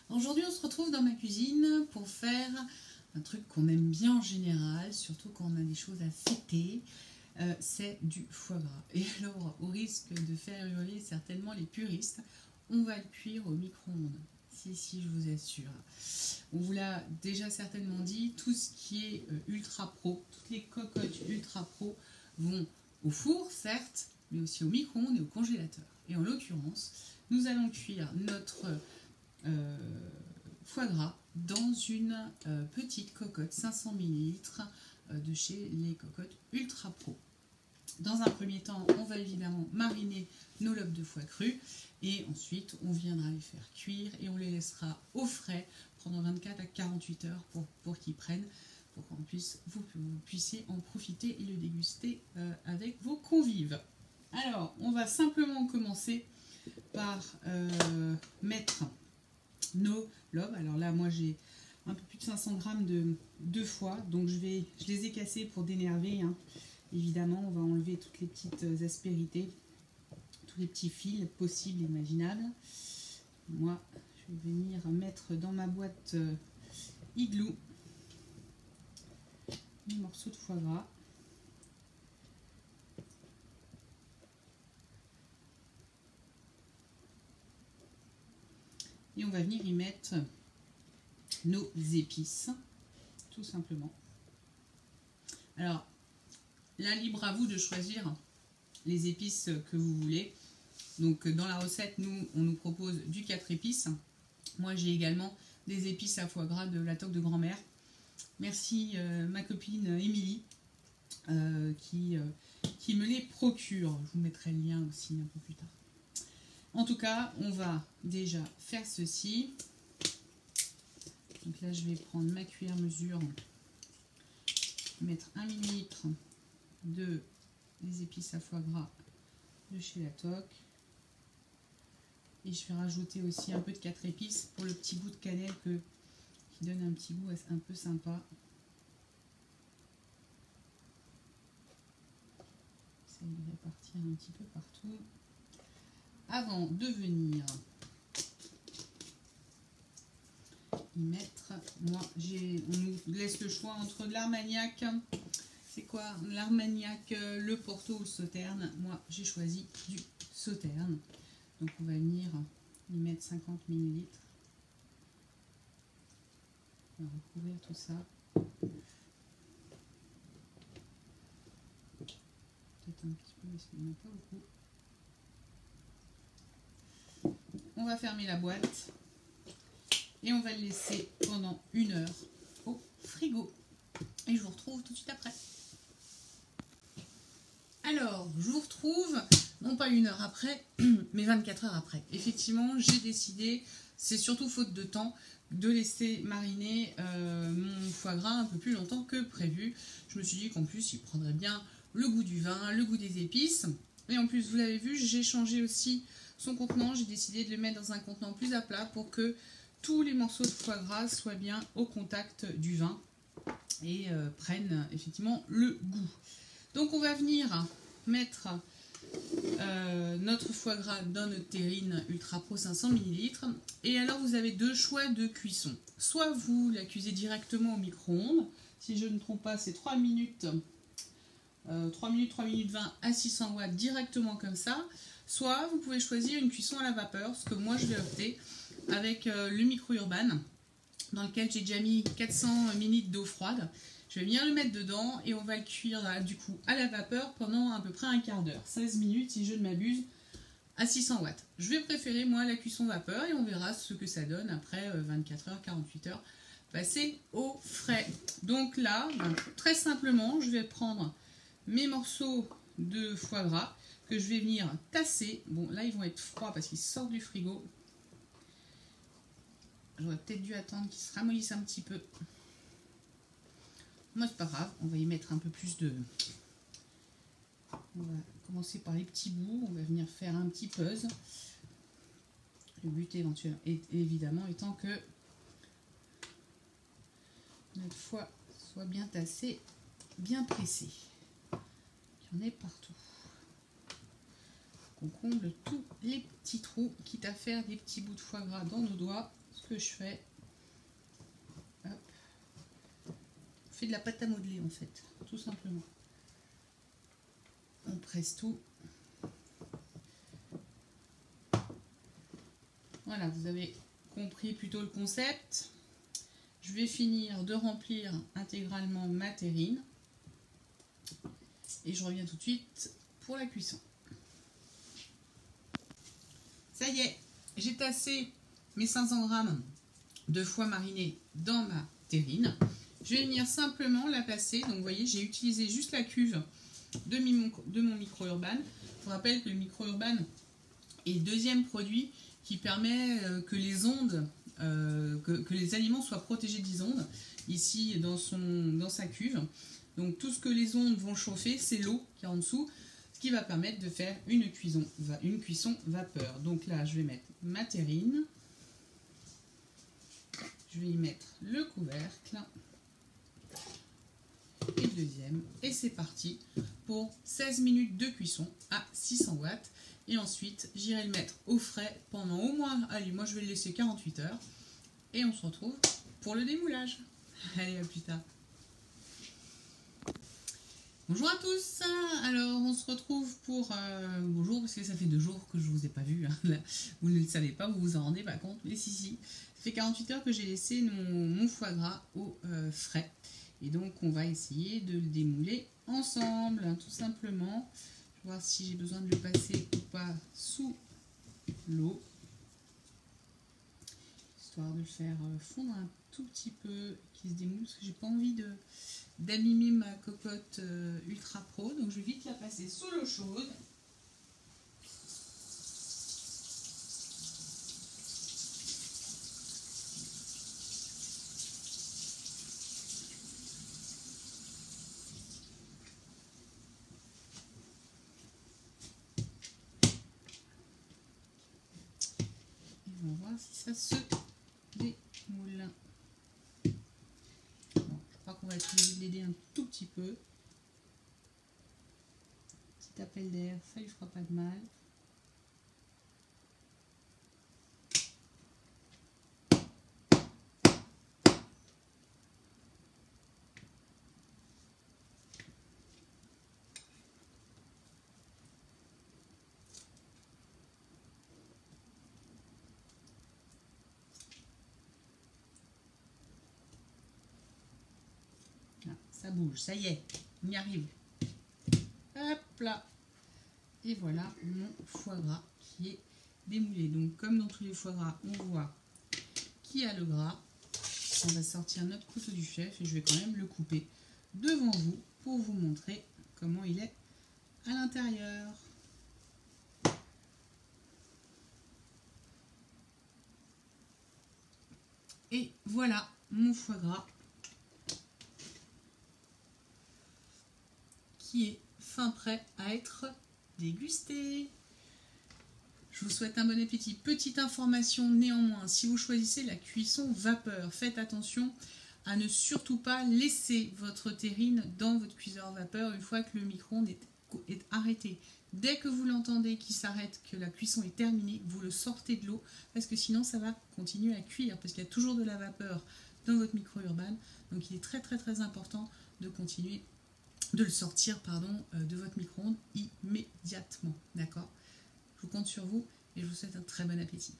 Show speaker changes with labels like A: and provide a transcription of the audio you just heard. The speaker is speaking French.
A: Aujourd'hui, on se retrouve dans ma cuisine pour faire un truc qu'on aime bien en général, surtout quand on a des choses à fêter, c'est du foie gras. Et alors, au risque de faire hurler certainement les puristes, on va le cuire au micro-ondes. Si, je vous assure. On vous l'a déjà certainement dit, tout ce qui est ultra pro, toutes les cocottes ultra pro vont au four, certes, mais aussi au micro-ondes et au congélateur. Et en l'occurrence, nous allons cuire notre foie gras dans une petite cocotte 500 ml de chez les cocottes Ultra Pro. Dans un premier temps, on va évidemment mariner nos lobes de foie cru et ensuite on viendra les faire cuire et on les laissera au frais pendant 24 à 48 heures pour qu'ils prennent, pour qu'on puisse, vous puissiez en profiter et le déguster avec vos convives. Alors, on va simplement commencer par mettre nos lobes. Alors là, moi j'ai un peu plus de 500 grammes de foie, donc je les ai cassés pour dénerver. Hein. Évidemment, on va enlever toutes les petites aspérités, tous les petits fils possibles et imaginables. Moi, je vais venir mettre dans ma boîte Igloo mes morceaux de foie gras. Et on va venir y mettre nos épices, tout simplement. Alors, là, libre à vous de choisir les épices que vous voulez. Donc, dans la recette, on nous propose du 4 épices. Moi, j'ai également des épices à foie gras de la toque de grand-mère. Merci ma copine Émilie qui me les procure. Je vous mettrai le lien aussi un peu plus tard. En tout cas, on va déjà faire ceci. Donc là, je vais prendre ma cuillère mesure, mettre 1 millilitre de des épices à foie gras de chez la toque. Et je vais rajouter aussi un peu de 4 épices pour le petit goût de cannelle qui donne un petit goût un peu sympa. J'essaie de répartir un petit peu partout. Avant de venir y mettre, moi on nous laisse le choix entre de l'Armagnac. C'est quoi l'Armagnac, le Porto ou le Sauterne? Moi j'ai choisi du Sauterne. Donc on va venir y mettre 50 ml. On va recouvrir tout ça. Peut-être un petit peu, mais il n'y en a pas beaucoup. On va fermer la boîte et on va le laisser pendant 1 heure au frigo. Et je vous retrouve tout de suite après. Alors, je vous retrouve, non pas 1 heure après, mais 24 heures après. Effectivement, j'ai décidé, c'est surtout faute de temps, de laisser mariner mon foie gras un peu plus longtemps que prévu. Je me suis dit qu'en plus, il prendrait bien le goût du vin, le goût des épices. Et en plus, vous l'avez vu, j'ai changé aussi son contenant. J'ai décidé de le mettre dans un contenant plus à plat pour que tous les morceaux de foie gras soient bien au contact du vin et prennent effectivement le goût. Donc on va venir mettre notre foie gras dans notre terrine Ultra Pro 500 ml. Et alors vous avez 2 choix de cuisson. Soit vous la cuisez directement au micro-ondes. Si je ne me trompe pas, c'est 3 minutes 3 minutes 20 à 600 watts directement comme ça. Soit vous pouvez choisir une cuisson à la vapeur, ce que moi je vais opter avec le micro-urban, dans lequel j'ai déjà mis 400 ml d'eau froide. Je vais venir le mettre dedans et on va le cuire là, du coup à la vapeur pendant à peu près un quart d'heure, 16 minutes si je ne m'abuse, à 600 watts. Je vais préférer moi la cuisson vapeur et on verra ce que ça donne après 24 heures, 48 heures passées au frais. Donc là, très simplement, je vais prendre mes morceaux de foie gras que je vais venir tasser. Bon là ils vont être froids parce qu'ils sortent du frigo. J'aurais peut-être dû attendre qu'ils se ramollissent un petit peu. Moi, c'est pas grave, on va y mettre un peu plus de... On va commencer par les petits bouts, on va venir faire un petit puzz. Le but évidemment étant que notre foie soit bien tassé, bien pressé. Il y en ait partout. On comble tous les petits trous, quitte à faire des petits bouts de foie gras dans nos doigts. ce que je fais, hop, on fait de la pâte à modeler en fait, tout simplement. On presse tout. Voilà, vous avez compris plutôt le concept. Je vais finir de remplir intégralement ma terrine. Et je reviens tout de suite pour la cuisson. Ça y est, j'ai tassé mes 500 g de foie mariné dans ma terrine. Je vais venir simplement la passer. Donc vous voyez, j'ai utilisé juste la cuve de mon micro-urban. Je vous rappelle que le micro-urban est le deuxième produit qui permet que les ondes, que les aliments soient protégés des ondes, ici dans sa cuve. Donc tout ce que les ondes vont chauffer, c'est l'eau qui est en dessous, ce qui va permettre de faire une cuisson vapeur. Donc là, je vais mettre ma terrine, je vais y mettre le couvercle, et le deuxième, et c'est parti pour 16 minutes de cuisson à 600 watts. Et ensuite, j'irai le mettre au frais pendant au moins, allez, moi je vais le laisser 48 heures, et on se retrouve pour le démoulage. Allez, à plus tard. Bonjour à tous, alors on se retrouve pour... bonjour, parce que ça fait 2 jours que je ne vous ai pas vu, hein. Là, vous ne le savez pas, vous vous en rendez pas compte, mais si, ça fait 48 heures que j'ai laissé mon foie gras au frais, et donc on va essayer de le démouler ensemble, hein, tout simplement. Je vais voir si j'ai besoin de le passer ou pas sous l'eau, histoire de le faire fondre un tout petit peu, qu'il se démoule, parce que j'ai pas envie d'abîmer ma cocotte Ultra Pro, donc je vais vite la passer sous l'eau chaude. Et on va voir si ça se démoule. Bon, je crois qu'on va être obligé de l'aider un tout petit peu. Petit appel d'air, ça lui fera pas de mal. Là, ça bouge, ça y est, on y arrive. Hop là. Et voilà mon foie gras qui est démoulé. Donc comme dans tous les foie gras, on voit qui a le gras. On va sortir notre couteau du chef et je vais quand même le couper devant vous pour vous montrer comment il est à l'intérieur. Et voilà mon foie gras qui est fin prêt à être dégusté. Je vous souhaite un bon appétit. Petite information néanmoins, si vous choisissez la cuisson vapeur, faites attention à ne surtout pas laisser votre terrine dans votre cuiseur vapeur une fois que le micro-ondes est arrêté. Dès que vous l'entendez qui s'arrête, que la cuisson est terminée, vous le sortez de l'eau parce que sinon ça va continuer à cuire parce qu'il y a toujours de la vapeur dans votre micro-urban. Donc il est très important de continuer de le sortir de votre micro-ondes immédiatement. D'accord ? Je vous compte sur vous et je vous souhaite un très bon appétit.